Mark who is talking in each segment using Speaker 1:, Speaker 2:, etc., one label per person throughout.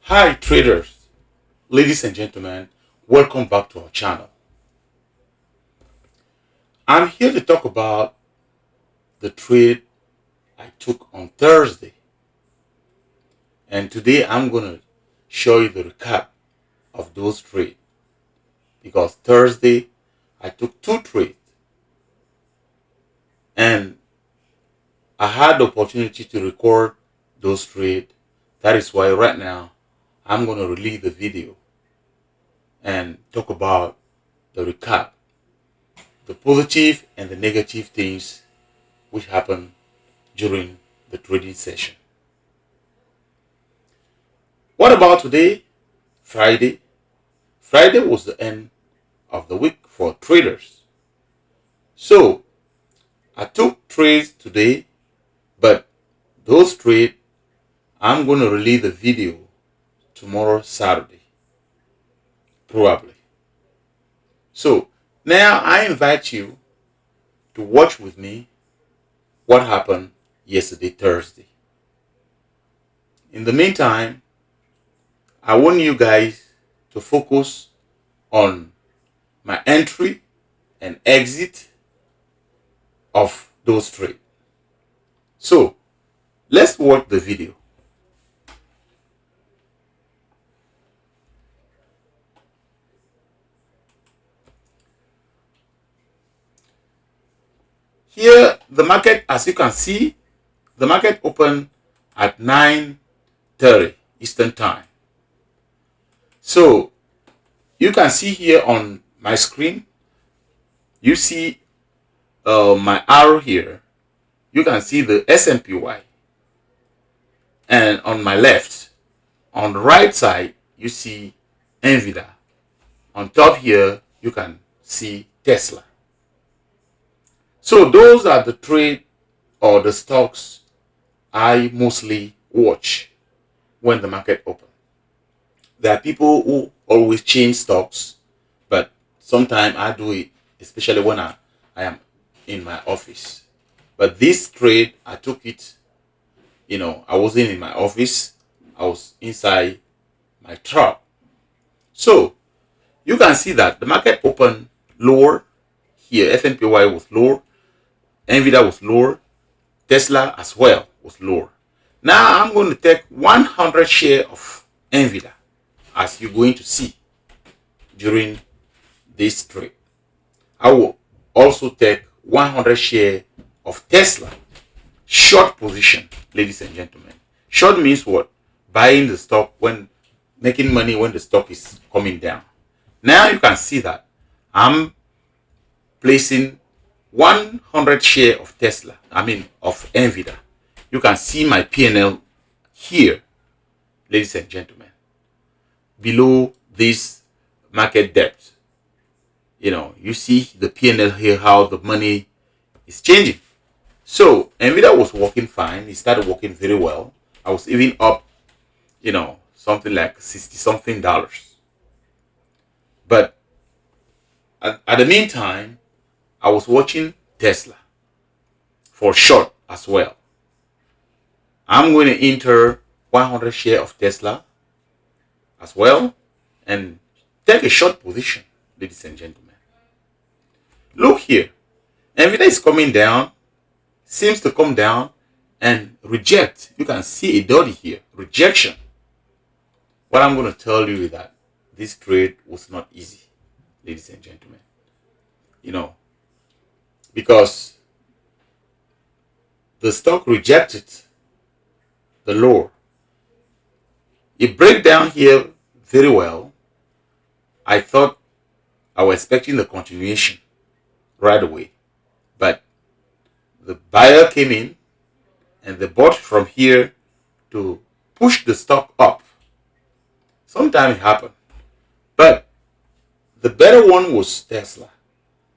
Speaker 1: Hi traders, ladies and gentlemen, welcome back to our channel. I'm here to talk about the trade I took on Thursday. And today I'm going to show you the recap of those trades. Because Thursday I took two trades and I had the opportunity to record those trades. That is why right now I'm going to release the video and talk about the recap, the positive and the negative things which happened during the trading session. What about today? Friday. Friday was the end of the week for traders. So I took trades today, but those trades I'm going to release the video tomorrow, Saturday, probably. So now I invite you to watch with me what happened yesterday, Thursday. In the meantime, I want you guys to focus on my entry and exit of those trades. So let's watch the video. Here, the market, as you can see, the market opened at 9:30 Eastern Time. So you can see here on my screen, you see my arrow here. You can see the SMPY. And on my left, on the right side, you see NVDA. On top here, you can see Tesla. So those are the trade or the stocks I mostly watch when the market opens. There are people who always change stocks, but sometimes I do it, especially when I am in my office. But this trade, I took it, I wasn't in my office, I was inside my truck. So you can see that the market opened lower here. S&P/Y was lower, NVIDIA was lower, Tesla as well was lower. Now I'm going to take 100 share of NVIDIA, as you're going to see during this trade. I will also take 100 share of Tesla. Short position, ladies and gentlemen. Short means what? Buying the stock when making money when the stock is coming down. Now you can see that I'm placing 100 share of Tesla, of NVIDIA. You can see my P&L here, ladies and gentlemen, below this market depth. You see the P&L here, how the money is changing. So NVIDIA was working fine. It started working very well. I was even up, something like 60 something dollars. But at the meantime, I was watching Tesla for short as well. I'm going to enter 100 share of Tesla as well and take a short position, ladies and gentlemen. Look here. NVIDIA is coming down, seems to come down and reject. You can see a dotty here, rejection. What I'm going to tell you is that this trade was not easy, ladies and gentlemen. Because the stock rejected the lower. It break down here very well. I thought I was expecting the continuation right away. But the buyer came in and they bought from here to push the stock up. Sometimes it happened. But the better one was Tesla,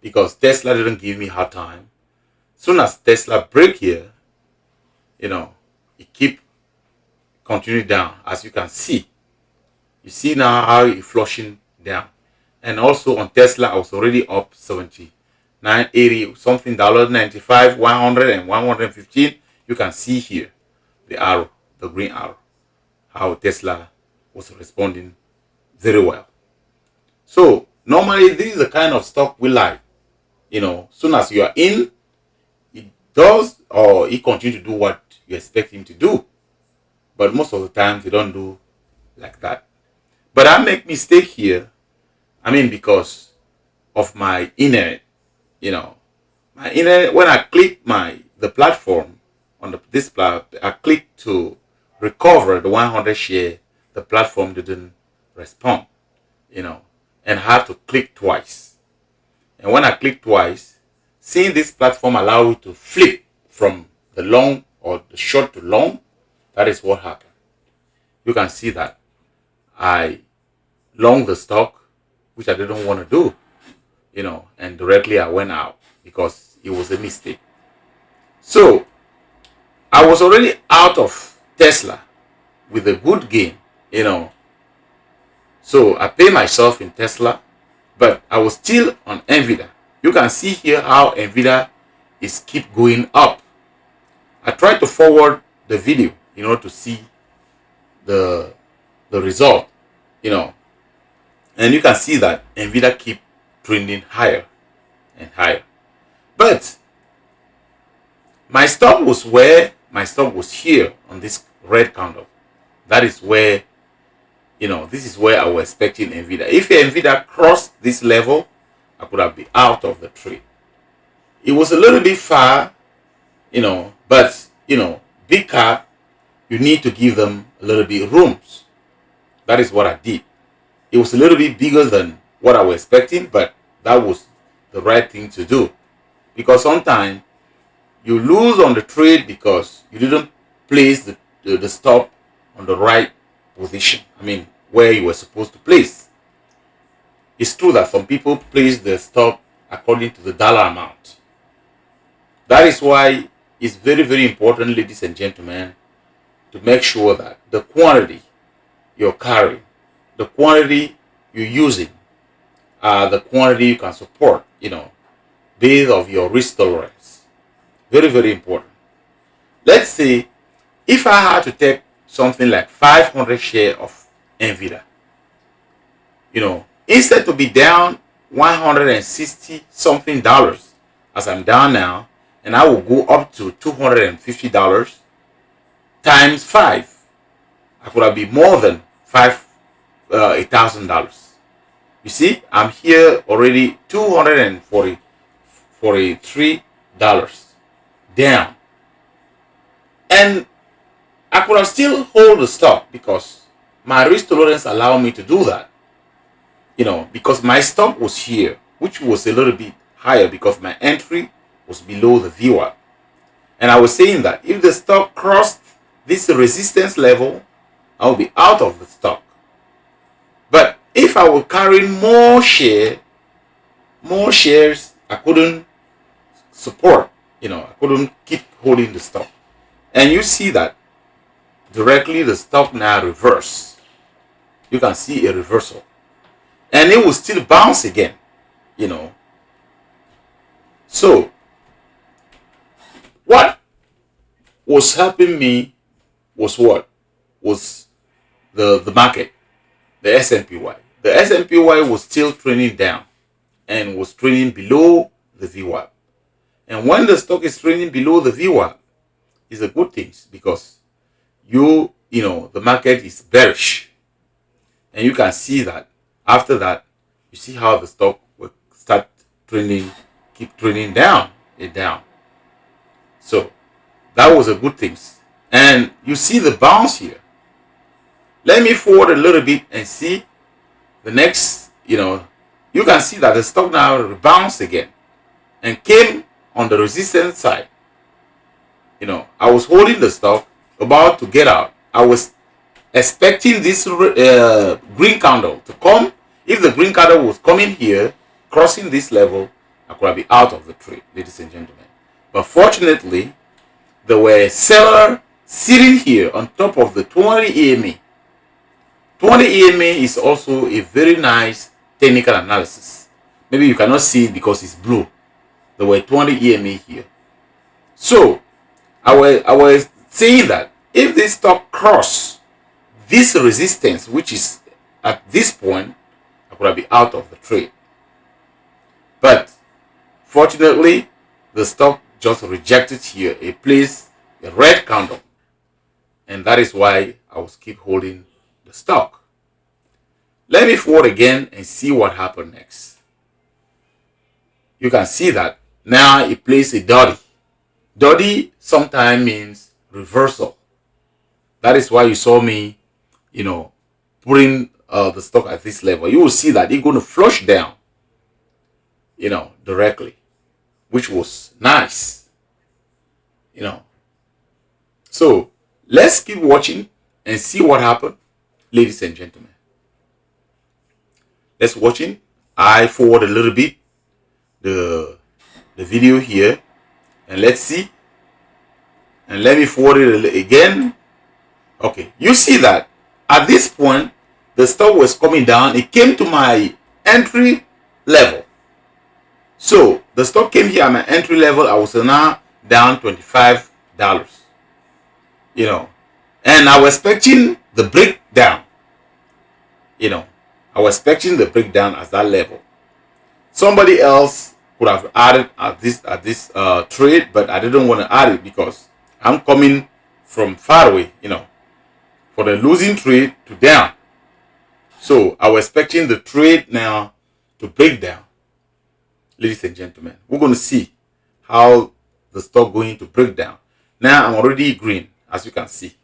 Speaker 1: because Tesla didn't give me hard time. Soon as Tesla break here, it keep continuing down, as you can see. You see now how it flushing down. And also on Tesla, I was already up 79, 80 something dollars, 95, 100 and 115. You can see here the arrow, the green arrow, how Tesla was responding very well. So normally this is the kind of stock we like. Soon as you are in, it does or it continue to do what you expect him to do. But most of the times they don't do like that. But I make mistake here. Because of my internet. My internet. When I click the platform on this platform, I click to recover the 100 share. The platform didn't respond. And I have to click twice. And when I click twice, seeing this platform allow you to flip from the long or the short to long, that is what happened. You can see that I long the stock, which I didn't want to do, and directly I went out because it was a mistake. So I was already out of Tesla with a good gain, So I pay myself in Tesla, but I was still on NVDA. You can see here how NVDA is keep going up. I tried to forward the video in order to see the result, and you can see that NVIDIA keep trending higher and higher. But my stop was here on this red candle. That is where, this is where I was expecting NVIDIA. If NVIDIA crossed this level, I could have been out of the trade. It was a little bit far, but, big cap, you need to give them a little bit rooms. That is what I did. It was a little bit bigger than what I was expecting, but that was the right thing to do. Because sometimes you lose on the trade because you didn't place the stop on the right position. Where you were supposed to place. It's true that some people place the stop according to the dollar amount. That is why it's very, very important, ladies and gentlemen, to make sure that the quantity you're carrying, the quantity you're using, the quantity you can support, based on your risk tolerance. Very, very important. Let's say if I had to take something like 500 share of NVIDIA, instead to be down 160 something dollars as I'm down now, and I will go up to $250 times 5, I could have been more than $1,000. You see, I'm here already $243 down, and I could have still hold the stock because my risk tolerance allowed me to do that. Because my stop was here, which was a little bit higher because my entry was below the VWAP. And I was saying that if the stock crossed this resistance level, I will be out of the stock. But if I were carrying more shares, I couldn't support. I couldn't keep holding the stock. And you see that directly the stock now reverse. You can see a reversal. And it will still bounce again, So, what was helping me was what? Was the market, the S&PY. The S&PY was still trending down and was trending below the VWAP. And when the stock is trending below the VWAP, it's a good thing because the market is bearish. And you can see that after that, you see how the stock will start trending, keep trending down. So that was a good thing. And you see the bounce here. Let me forward a little bit and see the next, you can see that the stock now rebounds again and came on the resistance side. I was holding the stock about to get out. I was expecting this green candle to come. If the green candle was coming here, crossing this level, I could have been out of the trade, ladies and gentlemen. But fortunately, there were sellers sitting here on top of the 20 EMA. 20 EMA is also a very nice technical analysis. Maybe you cannot see it because it's blue. There were 20 EMA here. So I was saying that if this stock cross this resistance, which is at this point, I could have been out of the trade. But fortunately, the stock just rejected here. It placed a red candle, and that is why I was keep holding the stock. Let me forward again and see what happened next. You can see that now it plays a dotty. Dotty sometimes means reversal. That is why you saw me, putting the stock at this level. You will see that it's going to flush down, directly, which was nice, So let's keep watching and see what happened, ladies and gentlemen. Let's watching. I forward a little bit the video here, and let's see. And let me forward it again. Okay, you see that at this point the stock was coming down. It came to my entry level. So the stock came here at my entry level. I was now down $25, and I was expecting the breakdown. I was expecting the breakdown at that level. Somebody else could have added at this trade, but I didn't want to add it because I'm coming from far away, for the losing trade to down. So I was expecting the trade now to break down. Ladies and gentlemen, we're going to see how the stock going to break down. Now I'm already green, as you can see.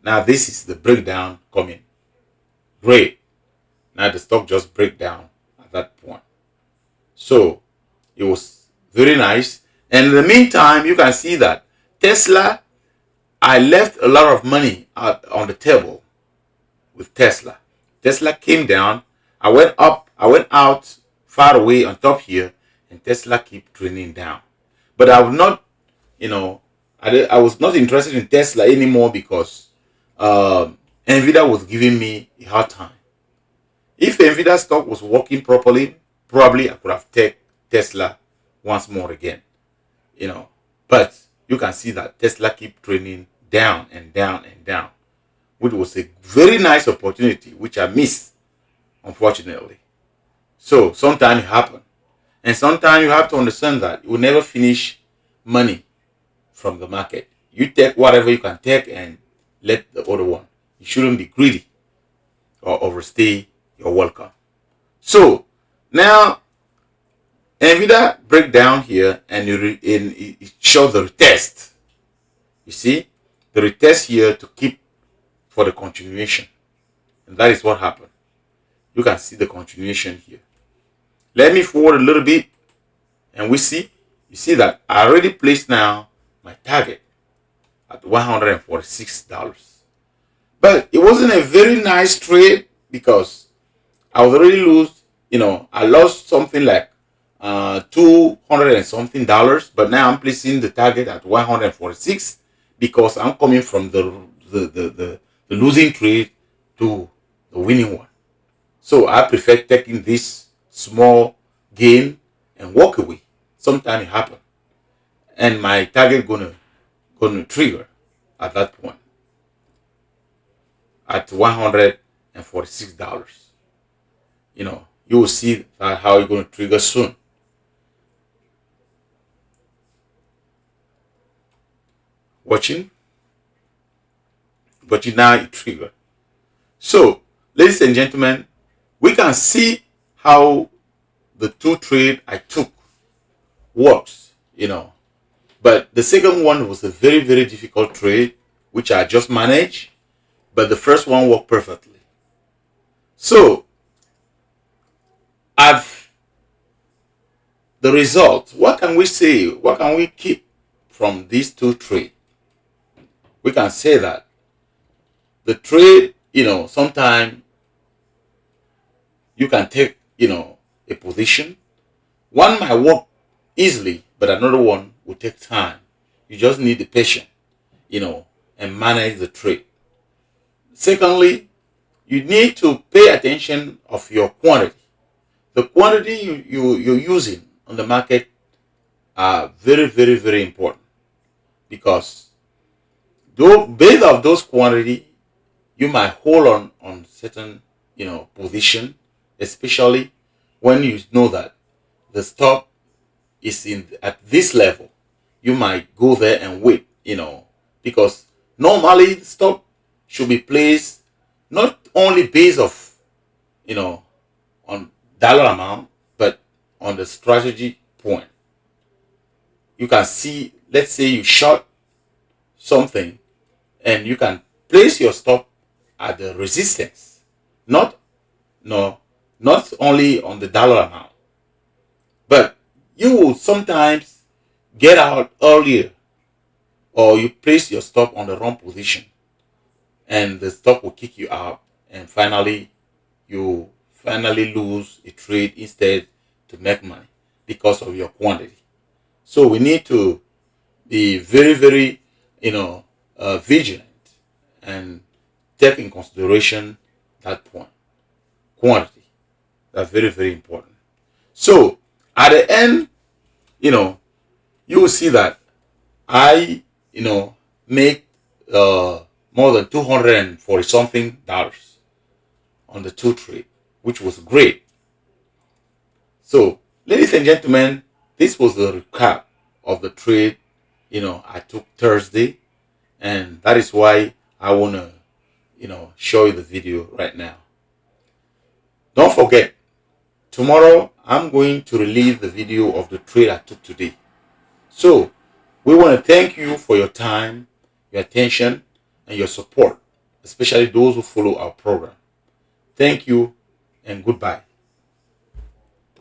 Speaker 1: Now this is the breakdown coming. Great. Now the stock just break down at that point. So it was very nice. And in the meantime, you can see that Tesla, I left a lot of money on the table with Tesla. Tesla came down. I went up. I went out far away on top here, and Tesla keep trending down. But I would not, I was not interested in Tesla anymore because NVDA was giving me a hard time. If NVIDIA stock was working properly, probably I could have taken Tesla once more again, But you can see that Tesla keep trending down and down and down, which was a very nice opportunity, which I missed, unfortunately. So sometimes it happens. And sometimes you have to understand that you will never finish money from the market. You take whatever you can take and let the other one. You shouldn't be greedy or overstay your welcome. So now NVIDIA break down here and it shows the retest. You see the retest here to keep for the continuation, and that is what happened. You can see the continuation here. Let me forward a little bit, and you see that I already placed now my target at $146. But it wasn't a very nice trade because I was already I lost something like 200 and something dollars, but now I'm placing the target at 146 because I'm coming from the losing trade to the winning one. So I prefer taking this small gain and walk away. Sometimes it happens, and my target gonna trigger at that point at $146. You will see that how you're going to trigger soon. Watching now it trigger. So ladies and gentlemen, we can see how the two trade I took works, but the second one was a very, very difficult trade which I just managed, but the first one worked perfectly. So at the result, what can we say? What can we keep from these two trades? We can say that the trade, sometimes you can take, a position. One might work easily, but another one will take time. You just need the patience, and manage the trade. Secondly, you need to pay attention of your quantity. The quantity you're using on the market are very, very, very important because based on those quantity, you might hold on certain, position, especially when you know that the stop is in at this level. You might go there and wait, because normally the stop should be placed not only based off, on dollar amount, but on the strategy point. You can see, let's say you short something, and you can place your stop at the resistance, not no, not only on the dollar amount, but you will sometimes get out earlier, or you place your stop on the wrong position, and the stock will kick you out, and finally you finally lose a trade instead to make money because of your quantity. So we need to be very, very, vigilant and take in consideration that point, quantity. That's very, very important. So at the end, you know, you will see that I, make uh, more than 240 something dollars on the two trade, which was great. So, ladies and gentlemen, this was the recap of the trade, I took Thursday, and that is why I want to, show you the video right now. Don't forget, tomorrow I'm going to release the video of the trade I took today. So, we want to thank you for your time, your attention, and your support, especially those who follow our program. Thank you and goodbye.